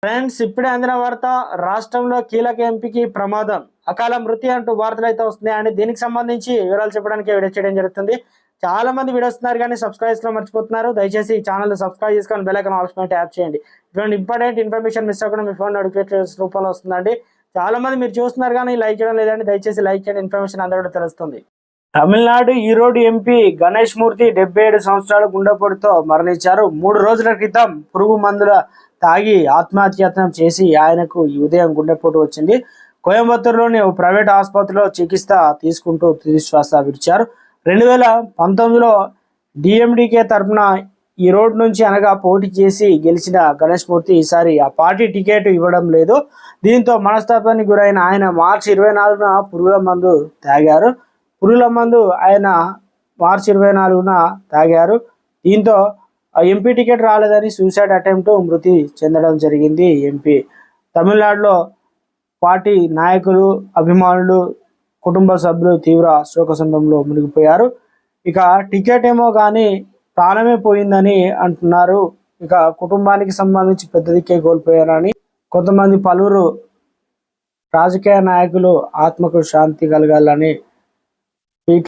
Friends, ఇప్పుడే అందిన వార్త. రాష్ట్రంలో కీలక ఎంపీకి ప్రమాదం, అకాల మృతి అంటూ వార్తలు అయితే వస్తున్నాయండి. దీనికి సంబంధించి వివరాలు చెప్పడానికి వీడియో చేయడం జరుగుతుంది. చాలా మంది వీడియో వస్తున్నారు కానీ సబ్స్క్రైబ్ చేసుకోవడం మర్చిపోతున్నారు. దయచేసి ఈ ఛానల్ సబ్స్క్రైబ్ చేసుకొని బెల్ ఐకాన్ ఆల్ ట్యాప్ చేయండి. ఇటువంటి ఇంపార్టెంట్ ఇన్ఫర్మేషన్ మిస్ అవ్వకుండా మీ ఫోన్ నోటిఫికేషన్స్ రూపంలో వస్తుందండి. చాలా మంది మీరు చూస్తున్నారు కానీ లైక్ చేయడం లేదండి. దయచేసి లైక్ చేయండి, ఇన్ఫర్మేషన్ అందరూ తెలుస్తుంది. తమిళనాడు ఈరోడ్ ఎంపీ గణేష్ మూర్తి 77 సంవత్సరాల గుండెపోటుతో మరణించారు. 3 రోజుల క్రితం పురుగు మందుల తాగి ఆత్మహత్యత్నం చేసి ఆయనకు ఈ ఉదయం గుండెపోటు వచ్చింది. కోయంబత్తూరులోని ఓ ప్రైవేట్ ఆసుపత్రిలో చికిత్స తీసుకుంటూ తుది శ్వాస విడిచారు. 2019లో డిఎండికే తరఫున ఈ రోడ్ నుంచి అనగా పోటీ చేసి గెలిచిన గణేష్ మూర్తి ఈసారి ఆ పార్టీ టికెట్ ఇవ్వడం లేదు. దీంతో మనస్తాపానికి గురైన ఆయన మార్చి 24న పురుగుల మందు తాగారు. ఆయన మార్చి 24న తాగారు. దీంతో ఎంపీ టికెట్ రాలేదని సూసైడ్ అటెంప్ట్ మృతి చెందడం జరిగింది. ఎంపీ తమిళనాడులో పార్టీ నాయకులు, అభిమానులు, కుటుంబ సభ్యులు తీవ్ర శోకసంద్రంలో మునిగిపోయారు. ఇక టికెట్ ఏమో కానీ ప్రాణమే పోయిందని అంటున్నారు. ఇక కుటుంబానికి సంబంధించి పెద్ద దిక్కే కోల్పోయారని కొంతమంది పలువురు రాజకీయ నాయకులు ఆత్మకు శాంతి కలగాలని